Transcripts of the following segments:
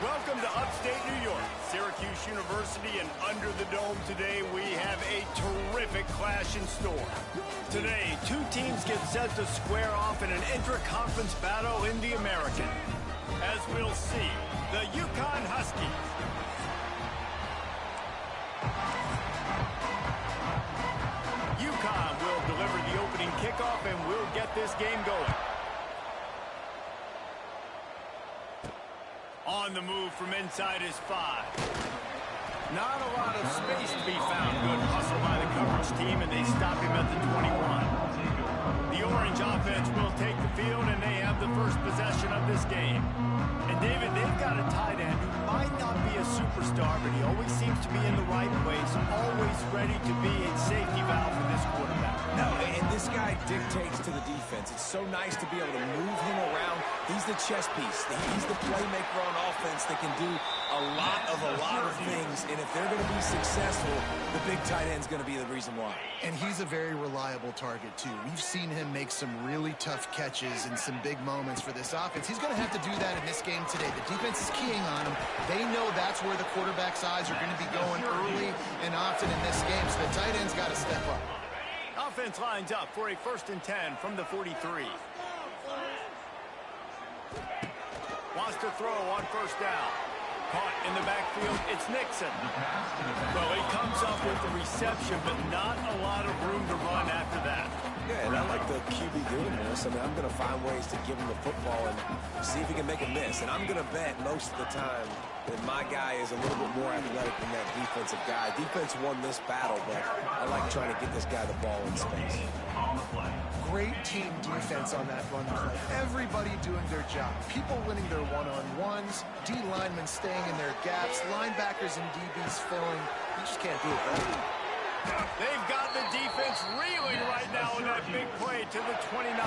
Welcome to upstate New York, Syracuse University, and under the dome today we have a terrific clash in store. Today, two teams get set to square off in an intra-conference battle in the American. As we'll see, the UConn Huskies. UConn will deliver the opening kickoff and will get this game going. On the move from inside is 5. Not a lot of space to be found. Good hustle by the coverage team, and they stop him at the 21. The Orange offense will take the field, and they have the first possession of this game. And, David, they've got a tight end who might not be a superstar, but he always seems to be in the right place, always ready to be a safety valve for this quarterback. No, and this guy dictates to the defense. It's so nice to be able to move him around. He's the chess piece. He's the playmaker on offense that can do a lot of things. And if they're going to be successful, the big tight end's going to be the reason why. And he's a very reliable target, too. We've seen him make some really tough catches in some big moments for this offense. He's going to have to do that in this game today. The defense is keying on him. They know that's where the quarterback's eyes are going to be going early and often in this game, so the tight end's got to step up. Offense lines up for a 1st and 10 from the 43. Wants to throw on 1st down. Caught in the backfield, it's Nixon. Well, he comes up with the reception, but not a lot of room to run after that. Yeah, and I like the QB doing this. I mean, I'm going to find ways to give him the football and see if he can make a miss. And I'm going to bet most of the time that my guy is a little bit more athletic than that defensive guy. Defense won this battle, but I like trying to get this guy the ball in space. Great team defense on that run play. Everybody doing their job. People winning their one-on-ones, D linemen staying in their gaps, linebackers and DBs filling. You just can't do it better. They've got the defense reeling right now in that big play to the 29.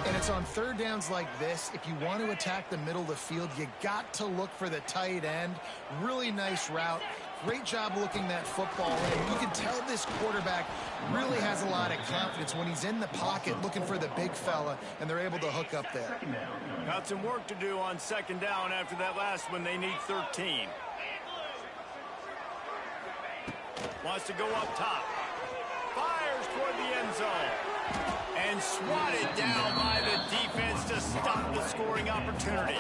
And it's on 3rd downs like this. If you want to attack the middle of the field, you got to look for the tight end. Really nice route. Great job looking that football in. You can tell this quarterback really has a lot of confidence when he's in the pocket looking for the big fella, and they're able to hook up there. Got some work to do on 2nd down after that last one. They need 13. Wants to go up top. Fires toward the end zone. And swatted down by the defense to stop the scoring opportunity.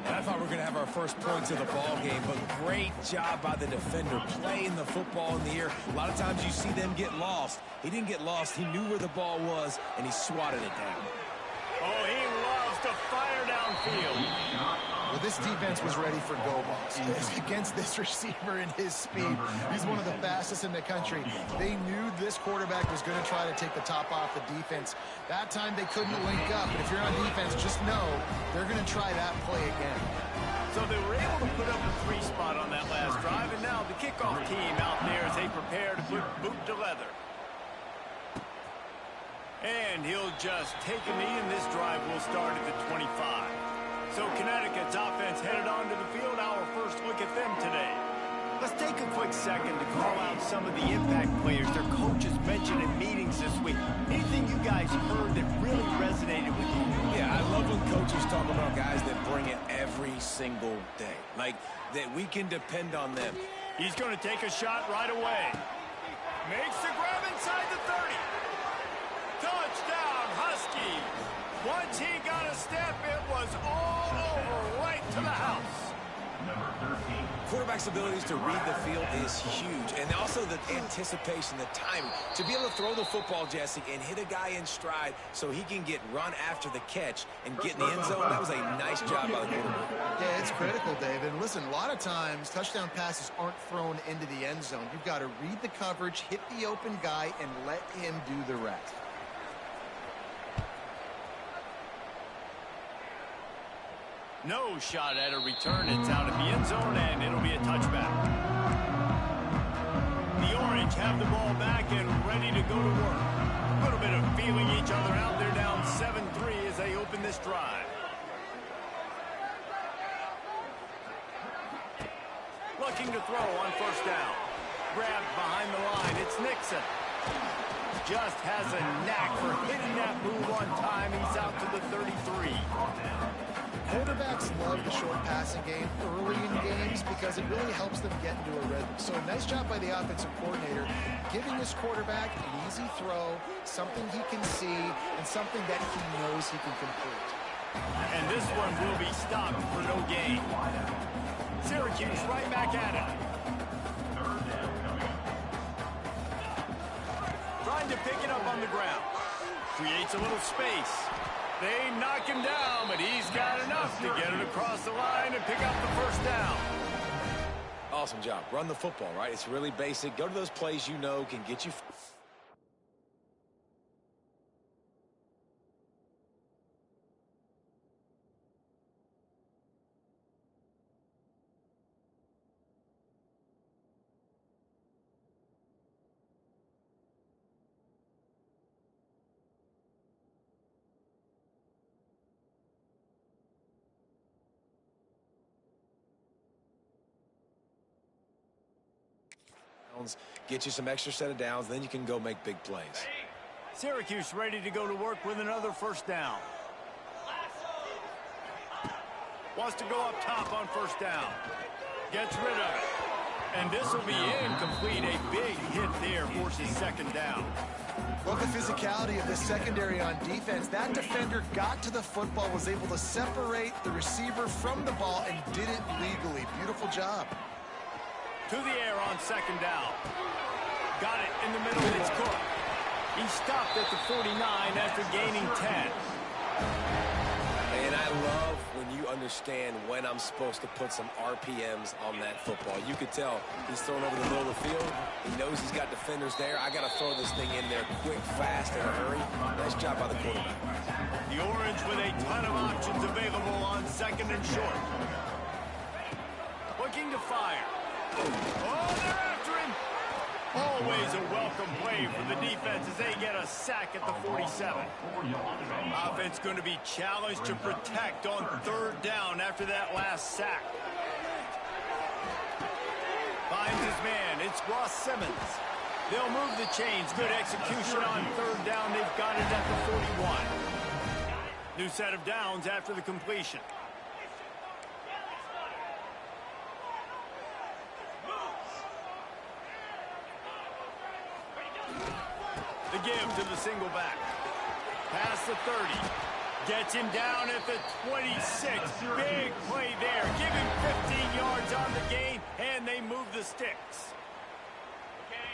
And I thought we were going to have our first points of the ball game, but great job by the defender playing the football in the air. A lot of times you see them get lost. He didn't get lost. He knew where the ball was, and he swatted it down. Oh, he loves to fire downfield. Well, this defense was ready for go balls. Against this receiver and his speed, he's one of the fastest in the country. They knew this quarterback was going to try to take the top off the defense. That time they couldn't link up, but if you're on defense, just know they're going to try that play again. So they were able to put up a 3 spot on that last drive, and now the kickoff team out there as they prepare to put boot to leather. And he'll just take a knee, and this drive will start at the 25. So Connecticut's offense headed onto the field. Our first look at them today. Let's take a quick second to call out some of the impact players their coaches mentioned in meetings this week. Anything you guys heard that really resonated with you? Yeah, I love when coaches talk about guys that bring it every single day. Like, that we can depend on them. He's going to take a shot right away. Makes the grab inside the 30. Touchdown, Huskies. Once he got a step, it was all over right to the house. Number 13. Quarterback's abilities to read the field is huge. And also the anticipation, the timing. To be able to throw the football, Jesse, and hit a guy in stride so he can get run after the catch and get in the end zone, that was a nice job by the quarterback. Yeah, it's critical, David. Listen, a lot of times touchdown passes aren't thrown into the end zone. You've got to read the coverage, hit the open guy, and let him do the rest. No shot at a return. It's out of the end zone, and it'll be a touchback. The Orange have the ball back and ready to go to work. A little bit of feeling each other out. They're down 7-3 as they open this drive. Looking to throw on 1st down. Grabbed behind the line. It's Nixon. Just has a knack for hitting that move on time. He's out to the 33. Quarterbacks love the short passing game early in games because it really helps them get into a rhythm. So nice job by the offensive coordinator, giving his quarterback an easy throw, something he can see, and something that he knows he can complete. And this one will be stopped for no gain. Syracuse right back at it. Trying to pick it up on the ground. Creates a little space. They knock him down, but he's got enough to get it across the line and pick up the first down. Awesome job. Run the football, right? It's really basic. Go to those plays you know can get you. Get you some extra set of downs, then you can go make big plays. Syracuse ready to go to work with another first down. Wants to go up top on first down. Gets rid of it. And this will be incomplete. A big hit there forces second down. Well, the physicality of the secondary on defense, that defender got to the football, was able to separate the receiver from the ball, and did it legally. Beautiful job. To the air on second down. Got it in the middle. It's Cook. He stopped at the 49 after gaining 10. And I love when you understand when I'm supposed to put some RPMs on that football. You could tell he's throwing over the middle of the field. He knows he's got defenders there. I got to throw this thing in there quick, fast, in a hurry. Nice job by the quarterback. The Orange with a ton of options available on second and short. Looking to fire. Oh, they're after him. Always a welcome play for the defense as they get a sack at the 47. Offense going to be challenged to protect on third down after that last sack. Finds his man. It's Ross Simmons. They'll move the chains. Good execution on third down. They've got it at the 41. New set of downs after the completion. The give to the single back. Past the 30. Gets him down at the 26. Big play there. Give him 15 yards on the gain, and they move the sticks.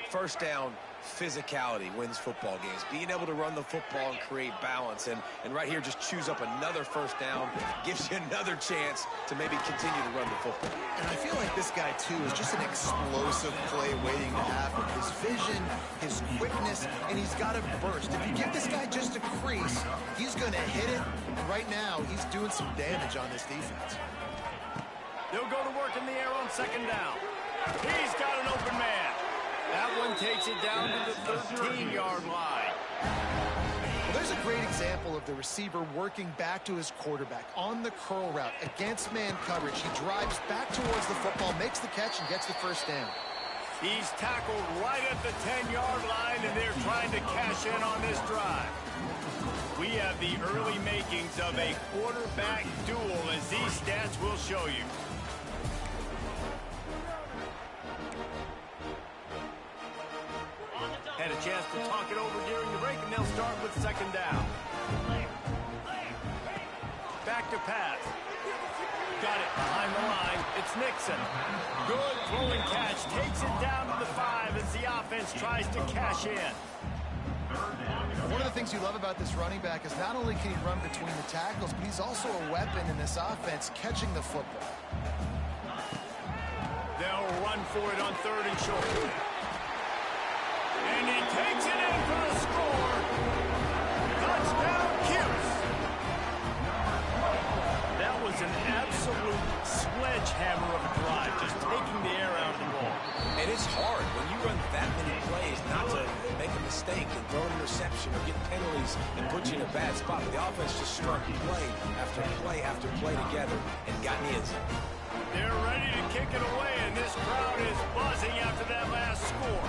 First down, physicality wins football games. Being able to run the football and create balance. And right here, just choose up another first down. Gives you another chance to maybe continue to run the football. And I feel like this guy, too, is just an explosive play waiting to happen. His vision, his quickness, and he's got a burst. If you give this guy just a crease, he's going to hit it. And right now, he's doing some damage on this defense. They'll go to work in the air on second down. He's got an open man. That one takes it down to the 13-yard line. Well, there's a great example of the receiver working back to his quarterback on the curl route against man coverage. He drives back towards the football, makes the catch, and gets the first down. He's tackled right at the 10-yard line, and they're trying to cash in on this drive. We have the early makings of a quarterback duel, as these stats will show you. Had a chance to talk it over during the break, and they'll start with second down. Back to pass. Got it behind the line. It's Nixon. Good throwing catch. Takes it down to the 5 as the offense tries to cash in. One of the things you love about this running back is not only can he run between the tackles, but he's also a weapon in this offense catching the football. They'll run for it on third and short. And he takes it in for the score. Touchdown, Cuse. That was an absolute sledgehammer of a drive, just taking the air out of the ball. And it's hard when you run that many plays not to make a mistake and throw an interception or get penalties and put you in a bad spot. But the offense just struck play after play after play together and got in the end zone. They're ready to kick it away, and this crowd is buzzing after that last score.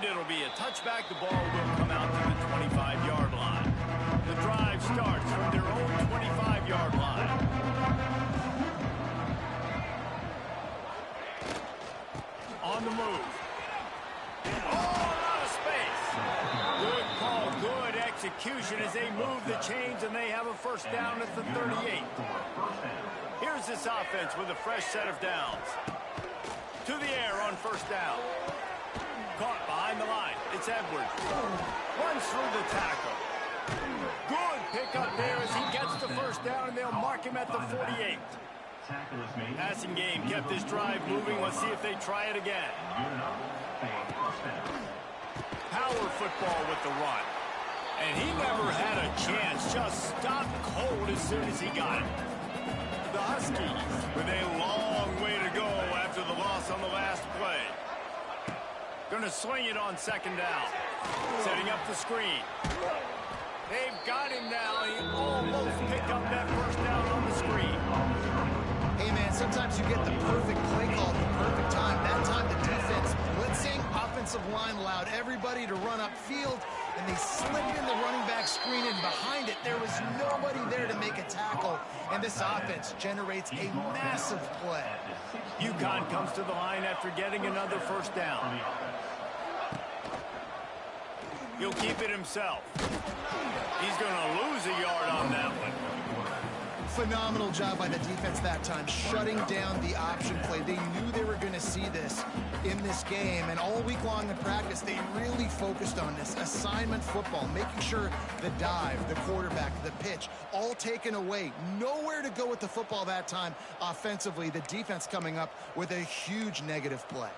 And it'll be a touchback. The ball will come out to the 25-yard line. The drive starts from their own 25-yard line. On the move. Oh, out of space. Good call, good execution as they move the chains, and they have a first down at the 38. Here's this offense with a fresh set of downs. To the air on first down. Caught behind the line. It's Edwards. Runs through the tackle. Good pickup there as he gets the first down, and they'll mark him at the 48. Passing game kept this drive moving. Let's see if they try it again. Power football with the run. And he never had a chance. Just stopped cold as soon as he got it. The Huskies with a long way to go after the loss on the last play. Gonna swing it on second down. Setting up the screen. They've got him now. He almost picked up that first down on the screen. Hey, man, sometimes you get the perfect play call at the perfect time. That time the defense blitzing, offensive line allowed everybody to run upfield, and they slip in the running back screen, and behind it, there was nobody there to make a tackle, and this offense generates a massive play. UConn comes to the line after getting another first down. He'll keep it himself. He's going to lose a yard on that one. Phenomenal job by the defense that time, shutting down the option play. They knew they were going to see this in this game, and all week long in practice, they really focused on this assignment football, making sure the dive, the quarterback, the pitch, all taken away. Nowhere to go with the football that time offensively. The defense coming up with a huge negative play.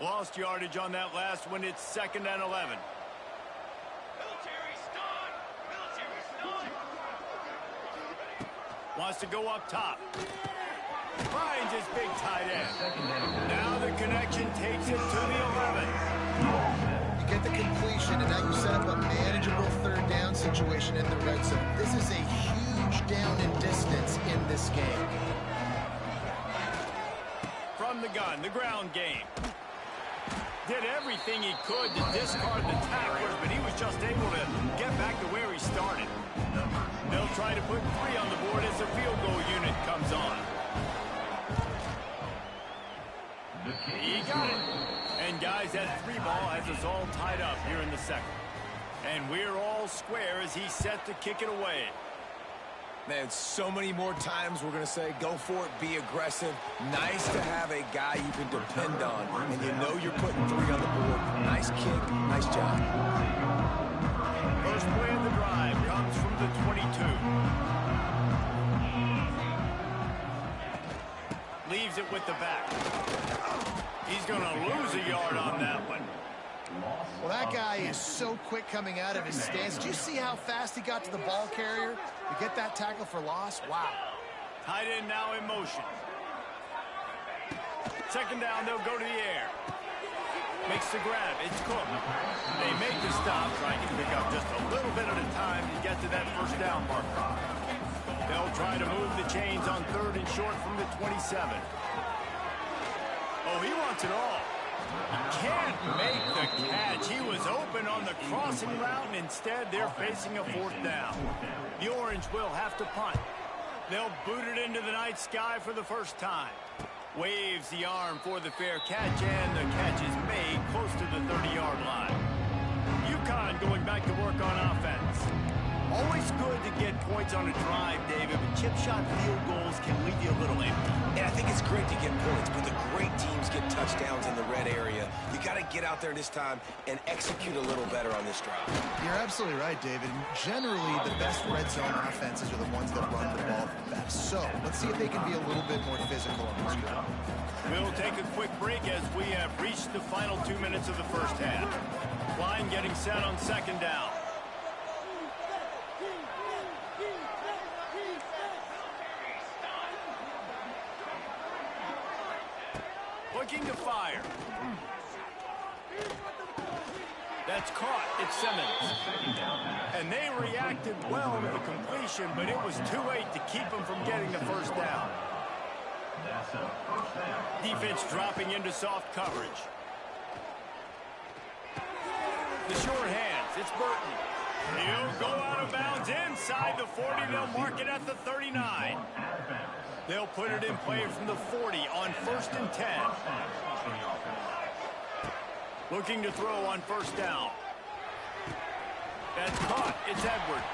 Lost yardage on that last one. It's 2nd and 11. Wants to go up top. Finds his big tight end. Now the connection takes it to the 11. You get the completion, and now you set up a manageable third down situation in the red zone. This is a huge down in distance in this game. From the gun, the ground game. Did everything he could to discard the tacklers, but he was just able to get back to where he started. They'll try to put 3 on the board as the field goal unit comes on. He got it. And guys, that 3 ball has us all tied up here in the second. And we're all square as he's set to kick it away. Man, so many more times we're going to say, go for it, be aggressive. Nice to have a guy you can depend on, and you know you're putting 3 on the board. Nice kick, nice job. First play of the drive comes from the 22. Leaves it with the back. He's going to lose a yard on that one. Well, that guy is so quick coming out of his stance. Do you see how fast he got to the ball carrier to get that tackle for loss? Wow. Tight end now in motion. Second down, they'll go to the air. Makes the grab. It's Cook. They make the stop, trying to pick up just a little bit at a time to get to that first down marker. They'll try to move the chains on 3rd and short from the 27. Oh, he wants it all. He can't make the catch. He was open on the crossing route, and instead they're facing a 4th down. The Orange will have to punt. They'll boot it into the night sky for the first time. Waves the arm for the fair catch, and the catch is made close to the 30-yard line. UConn going back to work on offense. Always good to get points on a drive, David, but chip shot field goals can leave you a little empty. And I think it's great to get points, but the great teams get touchdowns in the red area. You got to get out there this time and execute a little better on this drive. You're absolutely right, David. Generally, the best red zone offenses are the ones that run the ball the best. So let's see if they can be a little bit more physical on this drive. We'll take a quick break as we have reached the final 2 minutes of the first half. Line getting set on second down. looking to fire. That's caught. It's Simmons. And they reacted well to the completion, but it was too late to keep them from getting the first down. Defense dropping into soft coverage. The short hands. It's Burton. He'll go out of bounds inside the 40. They'll mark it at the 39. They'll put it in play from the 40 on 1st and 10. Looking to throw on first down. That's caught. It's Edwards.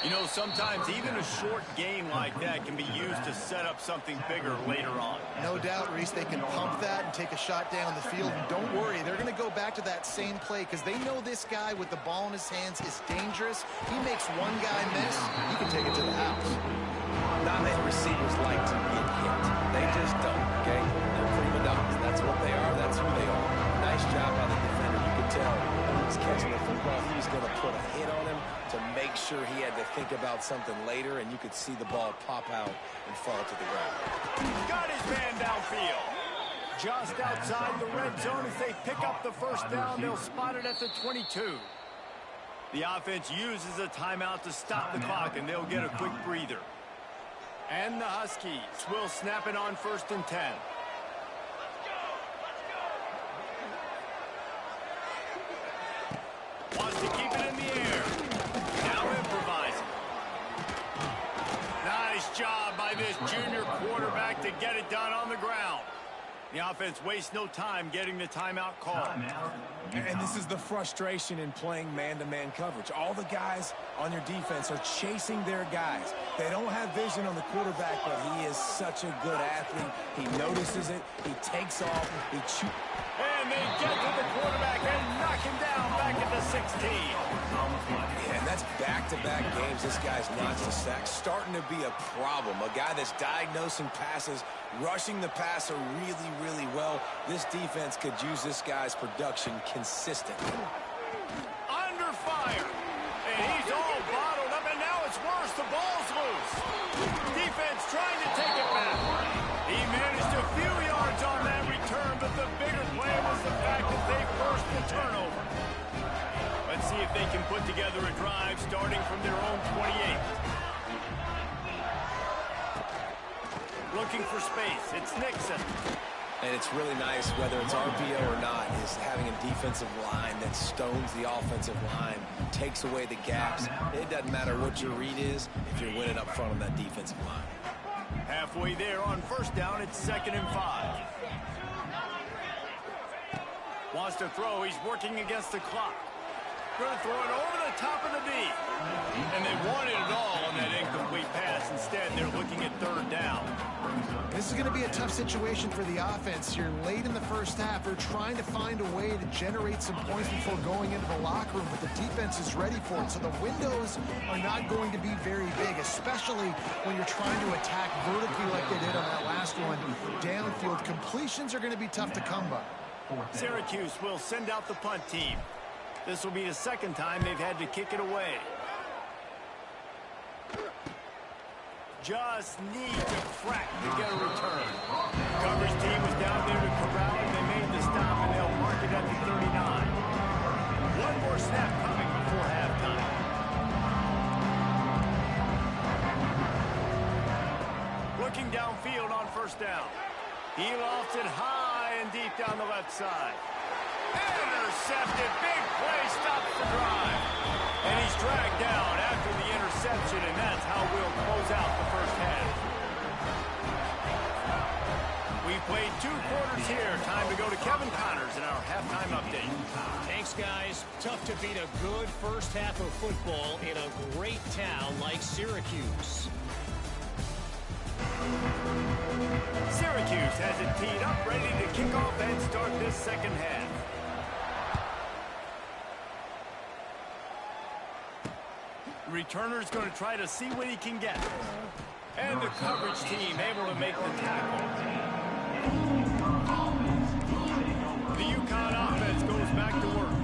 You know, sometimes even a short game like that can be used to set up something bigger later on. No doubt, Reese, they can pump that and take a shot down the field. And don't worry, they're going to go back to that same play because they know this guy with the ball in his hands is dangerous. He makes one guy miss, he can take it to the house. Not many receivers like to get hit. They just don't, okay? They're prima donnas. That's what they are. That's who they are. Nice job by the defender. You could tell when he was catching the football, he was going to put a hit on him to make sure he had to think about something later, and you could see the ball pop out and fall to the ground. Got his man downfield. Just outside the red zone as they pick up the first down. They'll spot it at the 22. The offense uses a timeout to stop the clock, and they'll get a quick breather. And the Huskies will snap it on 1st and 10. Wants to keep it in the air. Now improvising. Nice job by this junior quarterback to get it done on the ground. The offense wastes no time getting the timeout call. And this is the frustration in playing man-to-man coverage. All the guys on your defense are chasing their guys. They don't have vision on the quarterback, but he is such a good athlete. He notices it. He takes off. And they get to the quarterback and knock him down back at the 16. Yeah, and that's back-to-back games. This guy's notched a sack. Starting to be a problem. A guy that's diagnosing passes, rushing the passer really, really well. This defense could use this guy's production consistently. Under fire. And he's all bottled up, and now it's worse. The ball's loose. Defense trying to take it back. He managed a few yards on that return, but the bigger play was the fact that they forced the turnover. Let's see if they can put together a drive starting from their own 28. Looking for space. It's Nixon. And it's really nice, whether it's RPO or not, is having a defensive line that stones the offensive line, takes away the gaps. It doesn't matter what your read is if you're winning up front on that defensive line. Halfway there on first down, it's 2nd and 5. Wants to throw. He's working against the clock. Going to throw it over the top of the D. And they wanted it all on that incomplete pass. Instead, they're looking at 3rd down. This is going to be a tough situation for the offense here. Late in the first half, they're trying to find a way to generate some points before going into the locker room, but the defense is ready for it. So the windows are not going to be very big, especially when you're trying to attack vertically like they did on that last one. Downfield completions are going to be tough to come by. Syracuse will send out the punt team. This will be the 2nd time they've had to kick it away. Just need to crack to get a return. Coverage team was down there to corral it. They made the stop, and they'll mark it at the 39. One more snap coming before halftime. Looking downfield on first down. He lofts it high and deep down the left side. Intercepted. Big play stops the drive. And he's dragged down after the interception, and that's how we'll close out the first half. We played 2 quarters here. Time to go to Kevin Connors in our halftime update. Thanks, guys. Tough to beat a good first half of football in a great town like Syracuse. Syracuse has it teed up, ready to kick off and start this second half. Returner's going to try to see what he can get. And the coverage team able to make the tackle. The UConn offense goes back to work.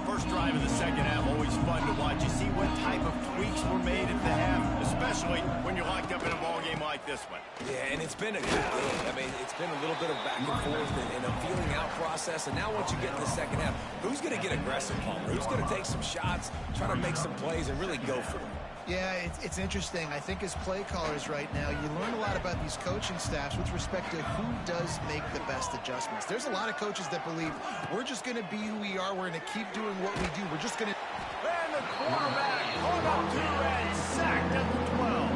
First drive of the second half, always fun to watch. You see what type of tweaks were made at the half, especially when you're locked up in a ball game like this one. Yeah, and it's been a good game. I mean, it's been a little bit of back and forth and a feeling out process. And now once you get in the second half, who's going to get aggressive, Palmer? Who's going to take some shots, try to make some plays, and really go for it? Yeah, it's interesting. I think as play callers right now, you learn a lot about these coaching staffs with respect to who does make the best adjustments. There's a lot of coaches that believe we're just going to be who we are. We're going to keep doing what we do. We're just going to... And the quarterback caught up to and sacked at the 12.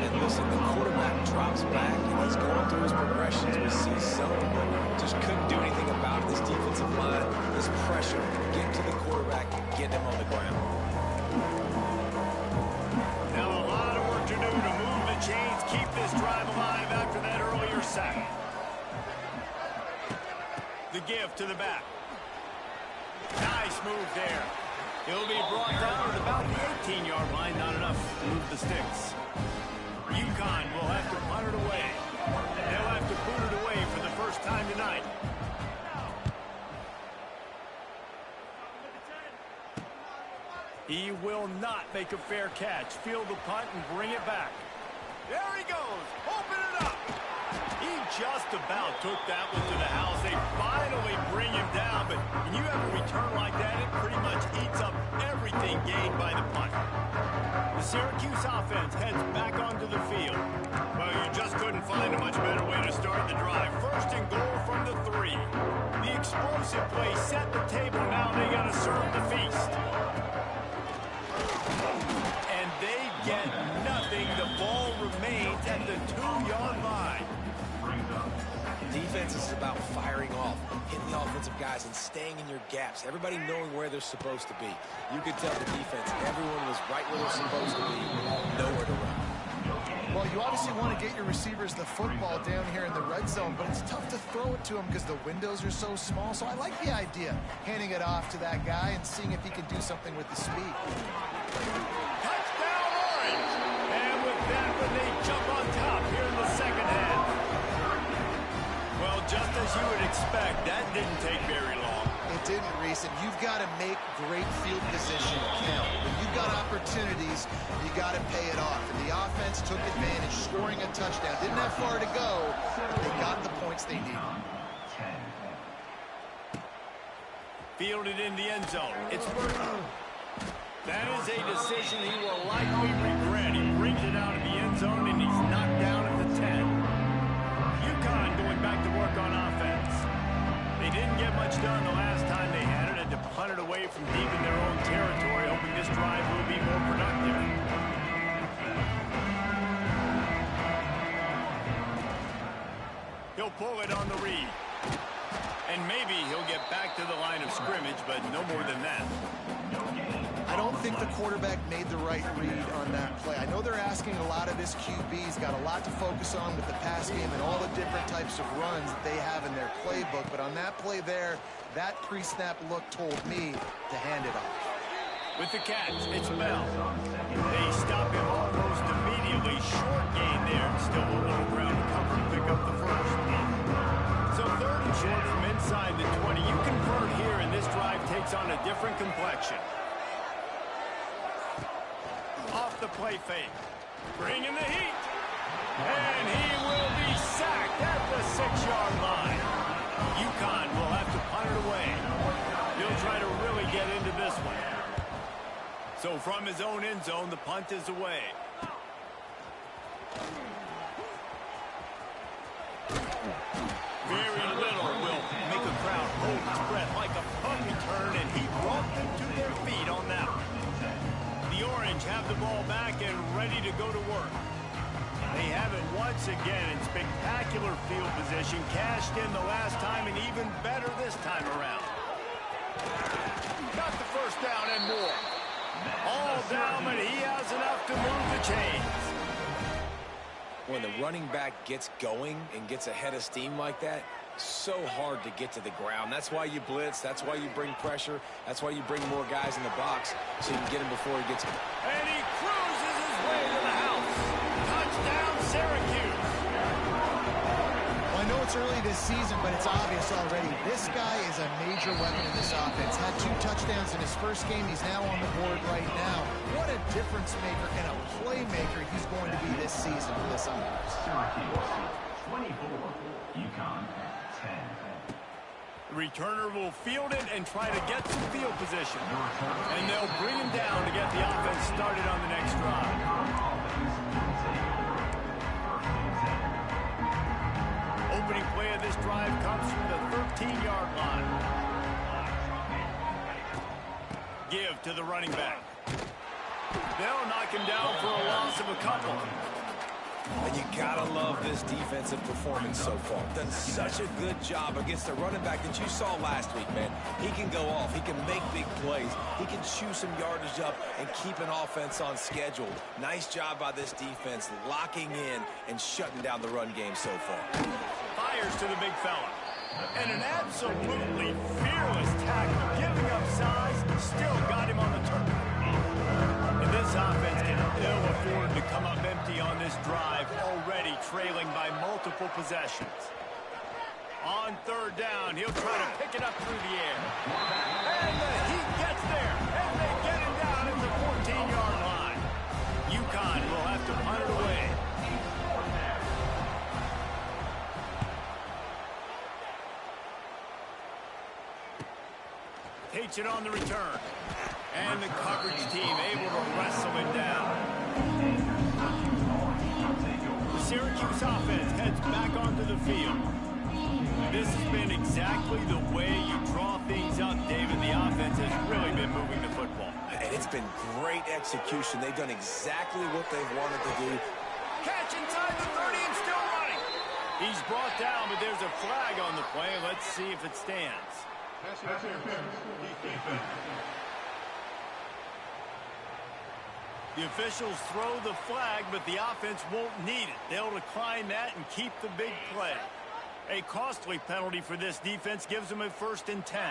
And listen, the quarterback drops back, and he's going through his progressions. We see some, but just couldn't do anything about it. This defensive line, this pressure, get to the quarterback, get him on the ground. Now a lot of work to do to move the chains, keep this drive alive after that earlier sack. The give to the back. Nice move there. He'll be brought down at about the 18-yard line. Not enough to move the sticks. UConn will have to punt it away. They'll have to boot it away for the first time tonight. He will not make a fair catch. Field the punt and bring it back. There he goes. Open it up. He just about took that one to the house. They finally bring him down, but when you have a return like that, it pretty much eats up everything gained by the punt. The Syracuse offense heads back onto the field. Well, you just couldn't find a much better way to start the drive. First and goal from the 3. The explosive play set the table. Now they got to serve the feast. And they get nothing. The ball remains at the 2-yard line. Defense is about firing off, hitting the offensive guys, and staying in your gaps. Everybody knowing where they're supposed to be. You could tell the defense, everyone was right where they're supposed to be, nowhere to run. Well, you obviously want to get your receivers the football down here in the red zone, but it's tough to throw it to them because the windows are so small. So I like the idea, handing it off to that guy and seeing if he can do something with the speed. Touchdown, Orange! And with that one, they jump on top here in the second half. Well, just as you would expect, that didn't take very long. It didn't, Reese, and you've got to make great field position count. When you've got opportunities, you got to pay it off. And the offense took advantage, scoring a touchdown. Didn't have far to go, but they got the points they needed. Fielded in the end zone. It's Burton. That is a decision he will likely regret. He brings it out of the end zone, and he's knocked down at the 10. UConn going back to work on offense. They didn't get much done the last time they had it, and to punt it away from deep in their own territory, hoping this drive will be more productive. He'll pull it on the read. And maybe he'll get back to the line of scrimmage, but no more than that. I don't think the quarterback made the right read on that play. I know they're asking a lot of his QB. He's got a lot to focus on with the pass game and all the different types of runs that they have in their playbook. But on that play there, that pre-snap look told me to hand it off. With the catch, it's Bell. They stop him almost immediately. Short gain there. Still a little ground to cover and pick up the first. So 3rd and short from inside the 20. You convert here, and this drive takes on a different complexion. Off the play fake. Bringing the heat. And he will be sacked at the 6-yard line. UConn will have to punt it away. He'll try to really get into this one. So from his own end zone, the punt is away. Very little will make a crowd hold its breath like a punt return, and he brought them to their feet on that one. The Orange have the ball back and ready to go to work. They have it once again in spectacular field position, cashed in the last time, and even better this time around. Got the first down and more. All down, but he has enough to move the chains. When the running back gets going and gets ahead of steam like that, so hard to get to the ground. That's why you blitz. That's why you bring pressure. That's why you bring more guys in the box so you can get him before he gets... And he cruises his way to the house. Touchdown, Syracuse. Well, I know it's early this season, but it's obvious already. This guy is a major weapon in this offense. Had 2 touchdowns in his first game. He's now on the board right now. What a difference maker and a playmaker he's going to be this season for this offense. 24, UConn 10. The returner will field it and try to get some field position. And they'll bring him down to get the offense started on the next drive. Opening play of this drive comes from the 13-yard line. Give to the running back. They'll knock him down for a loss of a couple. And you gotta love this defensive performance so far. Done such a good job against the running back that you saw last week, man. He can go off. He can make big plays. He can chew some yardage up and keep an offense on schedule. Nice job by this defense locking in and shutting down the run game so far. Fires to the big fella. And an absolutely fearless tackle, giving up size, still got him on the turn. And this offense can ill afford to come up empty on this drive, already trailing by multiple possessions. On third down, he'll try to pick it up through the air. And the Heat gets there, and they get him down at the 14-yard line. UConn will have to punt it away. Takes it on the return. And the coverage team able to wrestle him down. The Syracuse offense heads back onto the field. This has been exactly the way you draw things up, David. The offense has really been moving the football. And it's been great execution. They've done exactly what they've wanted to do. Catch inside the 30 and still running. He's brought down, but there's a flag on the play. Let's see if it stands. The officials throw the flag, but the offense won't need it. They'll decline that and keep the big play. A costly penalty for this defense gives them a 1st and 10.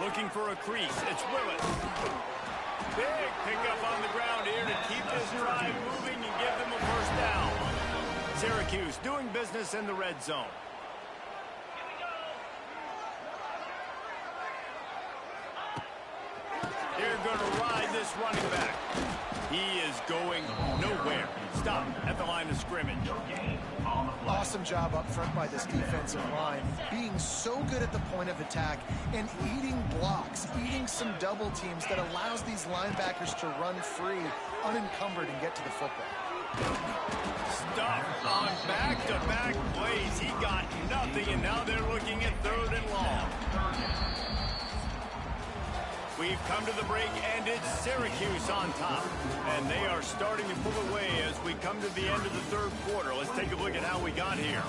Looking for a crease. It's Willis. Big pickup on the ground here to keep this drive moving and give them a 1st down. Syracuse doing business in the red zone. They're going to ride this running back. He is going nowhere. Stop at the line of scrimmage. Awesome job up front by this defensive line. Being so good at the point of attack and eating blocks, eating some double teams that allows these linebackers to run free, unencumbered, and get to the football. Stuff on back-to-back plays. He got nothing, and now they're looking at 3rd and long. We've come to the break, and it's Syracuse on top. And they are starting to pull away as we come to the end of the 3rd quarter. Let's take a look at how we got here.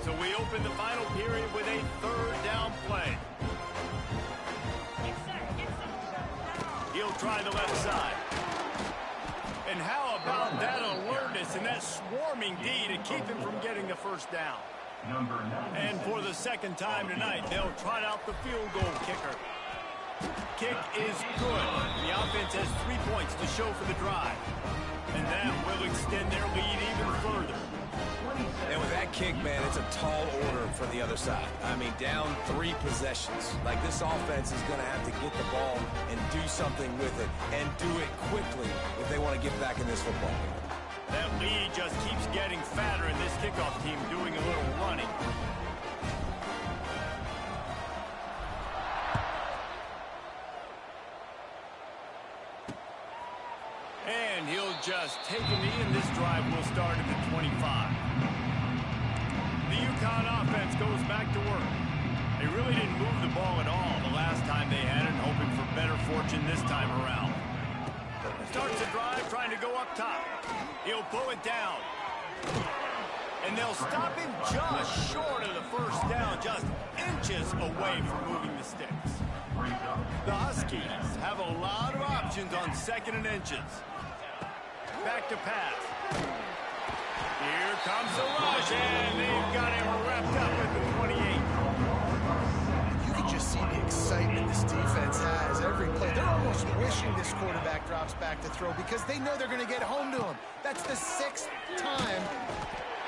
So we open the final period with a 3rd down play. He'll try the left side. And how about that alertness and that swarming D to keep him from getting the 1st down? And for the 2nd time tonight, they'll trot out the field goal kicker. Kick is good. The offense has 3 points to show for the drive. And that will extend their lead even further. And with that kick, man, it's a tall order for the other side. I mean, down 3 possessions. Like, this offense is going to have to get the ball and do something with it, and do it quickly if they want to get back in this football game. That lead just keeps getting fatter, and this kickoff team doing a little running. And he'll just take a knee, and this drive will start at the 25. The UConn offense goes back to work. They really didn't move the ball at all the last time they had it, hoping for better fortune this time around. Starts the drive trying to go up top. He'll pull it down. And they'll stop him just short of the 1st down, just inches away from moving the sticks. The Huskies have a lot of options on 2nd and inches. Back to pass. Here comes the rush, and they've got him wrapped up at the 28. You can just see the excitement this defense has every play. They're almost wishing this quarterback drops back to throw because they know they're going to get home to him. That's the 6th time.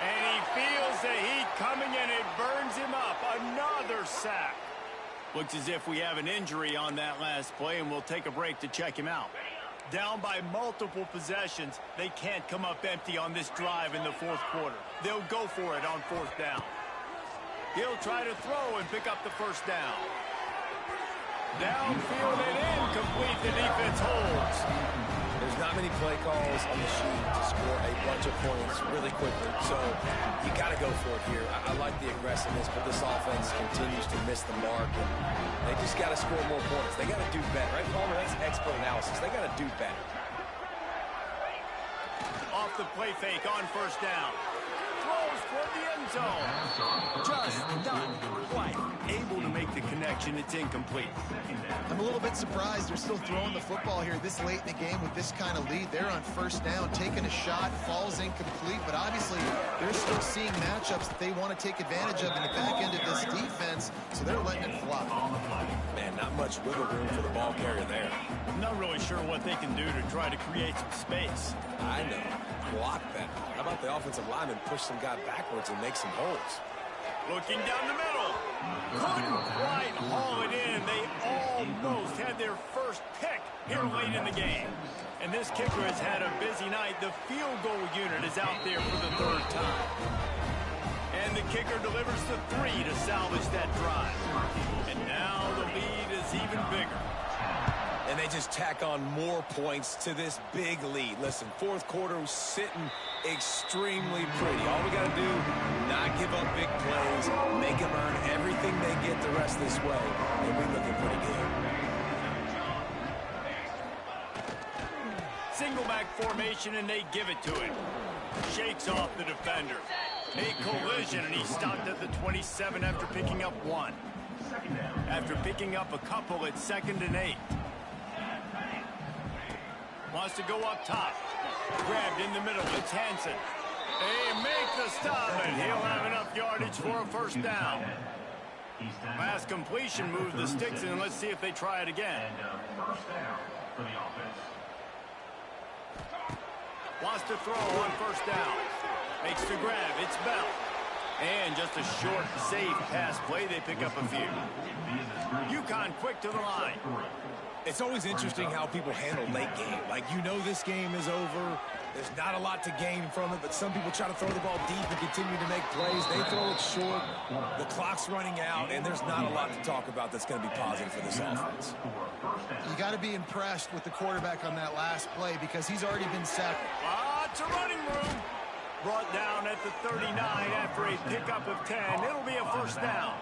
And he feels the heat coming, and it burns him up. Another sack. Looks as if we have an injury on that last play, and we'll take a break to check him out. Down by multiple possessions, they can't come up empty on this drive in the 4th quarter. They'll go for it on 4th down. He'll try to throw and pick up the 1st down. Downfield and incomplete. The defense holds. There's not many play calls on the sheet to score a bunch of points really quickly, so you got to go for it here. I like the aggressiveness, but this offense continues to miss the mark, and they just got to score more points. They got to do better, right, Palmer? That's expert analysis. They got to do better. Off the play fake on 1st down. Throws for the end zone. Just not quite able to make the connection. It's incomplete. I'm a little bit surprised they're still throwing the football here this late in the game with this kind of lead. They're on 1st down, taking a shot, falls incomplete, but obviously they're still seeing matchups that they want to take advantage of in the back end of this defense, so they're letting it fly. Man, not much wiggle room for the ball carrier there. I'm not really sure what they can do to try to create some space. I know. Block that. How about the offensive lineman push some guy backwards and make some holes? Looking down the middle. Couldn't quite haul it in. They almost had their first pick here late in the game. And this kicker has had a busy night. The field goal unit is out there for the 3rd time. And the kicker delivers the 3 to salvage that drive. And now the lead is even bigger. And they just tack on more points to this big lead. Listen, 4th quarter was sitting extremely pretty. All we got to do, not give up big plays, make them earn everything they get the rest this way, and we're looking pretty good. Single back formation, and they give it to him. Shakes off the defender. A collision, and he stopped at the 27 after picking up 1. After picking up a couple, it's 2nd and 8. Wants to go up top. Grabbed in the middle. It's Hansen. They make the stop, and he'll have enough yardage for a 1st down. Pass completion moves the sticks, and let's see if they try it again. First down for the offense. Wants to throw on 1st down. Makes the grab. It's Bell. And just a short, safe pass play. They pick up a few. UConn quick to the line. It's always interesting how people handle late game. Like, you know this game is over. There's not a lot to gain from it, but some people try to throw the ball deep and continue to make plays. They throw it short. The clock's running out, and there's not a lot to talk about that's going to be positive for this offense. You got to be impressed with the quarterback on that last play because he's already been sacked. Lots of running room. Brought down at the 39 after a pickup of 10. It'll be a 1st down.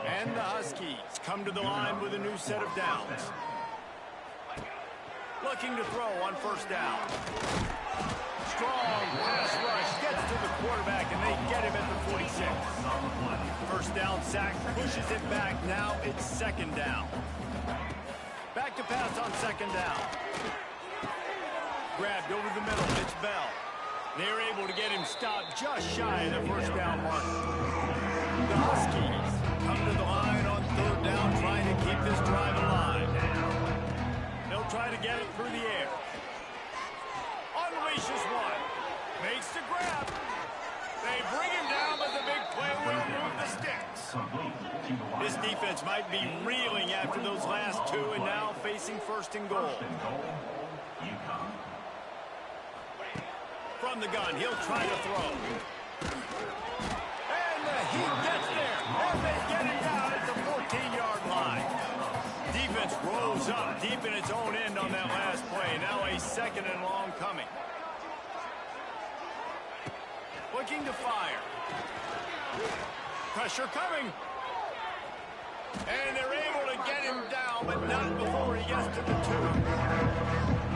And the Huskies come to the line with a new set of downs. Looking to throw on 1st down. Strong pass rush gets to the quarterback, and they get him at the 46. 1st down sack, pushes it back. Now it's 2nd down. Back to pass on 2nd down. Grabbed over the middle. It's Bell. They're able to get him stopped just shy of the 1st down mark. The Huskies come to the line on 3rd down, trying to keep this drive alive. They'll try to get it through the air. Unleashes 1. Makes the grab. They bring him down, but the big play will move the sticks. This defense might be reeling after those last 2 and now facing 1st and goal. From the gun, he'll try to throw. And the heat gets there. And they get it down at the 14-yard line. Defense rolls up deep in its own end on that last play. Now a 2nd and long coming. Looking to fire. Pressure coming. And they're able to get him down, but not before he gets to the 2.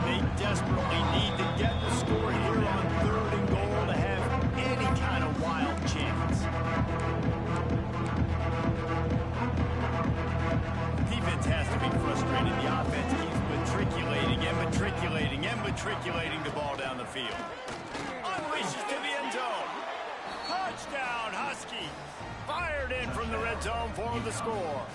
They desperately need to get the score here on 3rd and goal to have any kind of wild chance. Defense has to be frustrated. The offense keeps matriculating and matriculating and matriculating the ball downfield. Unleashes to the end zone. Touchdown, Huskies. Fired in from the red zone for the score.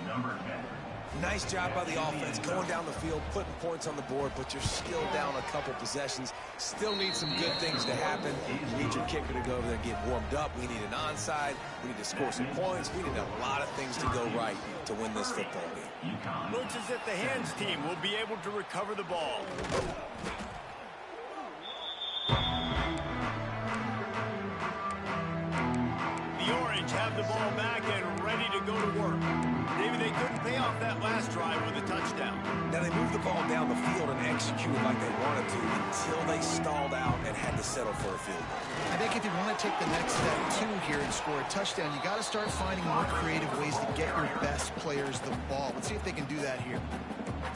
Number 10. Nice job by the offense going down the field, putting points on the board, but you're still down a couple possessions. Still need some good things to happen. You need your kicker to go over there and get warmed up. We need an onside. We need to score some points. We need a lot of things to go right to win this football game. Looks as if the hands team will be able to recover the ball. The Orange have the ball back and ready to go to work. Maybe they couldn't pay off that last drive with a touchdown. Now, they moved the ball down the field and executed like they wanted to until they stalled out and had to settle for a field goal. I think if you want to take the next step, too, here and score a touchdown, you got to start finding more creative ways to get your best players the ball. Let's see if they can do that here.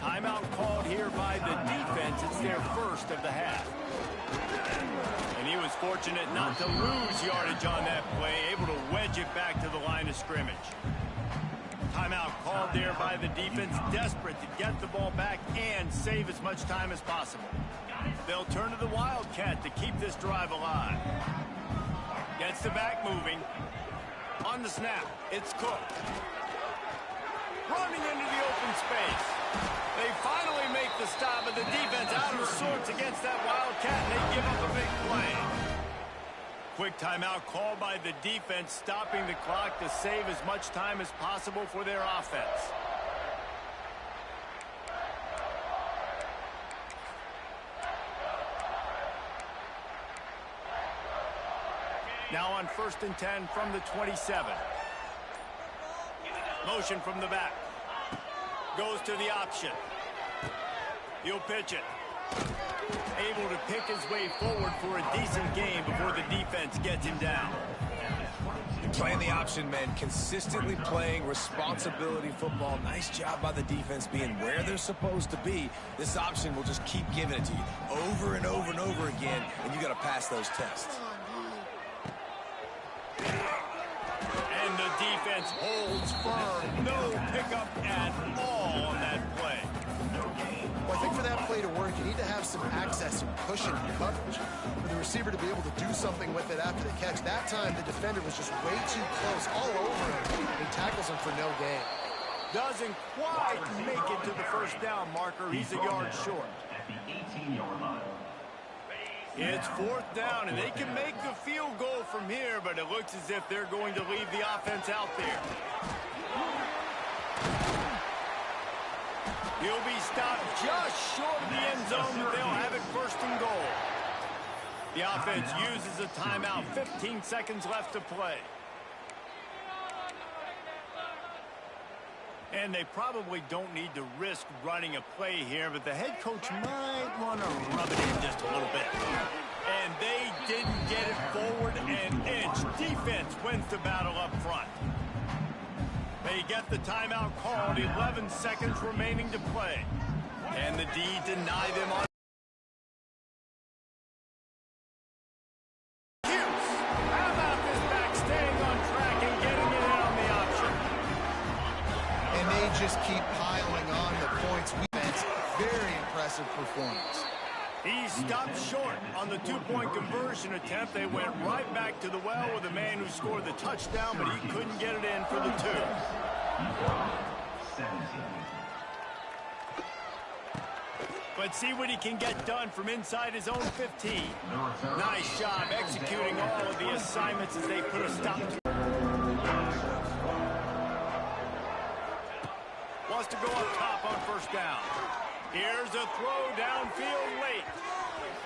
Timeout called here by the defense. It's their first of the half. And he was fortunate not to lose yardage on that play, able to wedge it back to the line of scrimmage. Timeout called there by the defense, desperate to get the ball back and save as much time as possible. They'll turn to the Wildcat to keep this drive alive. Gets the back moving. On the snap, it's Cook. Running into the open space. They finally make the stop, but the defense out of sorts against that Wildcat, and they give up a big play. Quick timeout called by the defense, stopping the clock to save as much time as possible for their offense. Now on 1st and 10 from the 27. Motion from the back. Goes to the option. He'll pitch it. Able to pick his way forward for a decent game before the defense gets him down. Playing the option, man. Consistently playing responsibility football. Nice job by the defense being where they're supposed to be. This option will just keep giving it to you over and over and over again, and you got to pass those tests. And the defense holds firm. No pickup at all on that play. Well, I think for that play to work, you need to have some access and cushion and coverage for the receiver to be able to do something with it after the catch. That time, the defender was just way too close, all over him. He tackles him for no gain. Doesn't quite make it to the first down marker. He's a yard short. At the 18-yard line. It's 4th down, and they can make the field goal from here, but it looks as if they're going to leave the offense out there. He'll be stopped just short of the end zone, but they'll have it 1st and goal. The offense uses a timeout. 15 seconds left to play. And they probably don't need to risk running a play here, but the head coach might want to rub it in just a little bit. And they didn't get it forward an inch. Defense wins the battle up front. They get the timeout called. 11 seconds remaining to play. And the D deny them on Cuse. How about this back staying on track and getting it in on the option? And they just keep piling on the points. Very impressive performance. He stopped short on the two-point conversion attempt. They went right back to the well with the man who scored the touchdown, but he couldn't get it in for the two. 17. Let's see what he can get done from inside his own 15. Nice job executing all of the assignments as they put a stop to. Wants to go up top on 1st down. Here's a throw downfield late.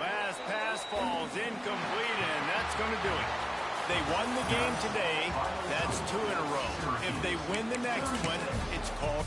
Last pass falls incomplete, and that's going to do it. They won the game today. That's 2 in a row. If they win the next one, it's called.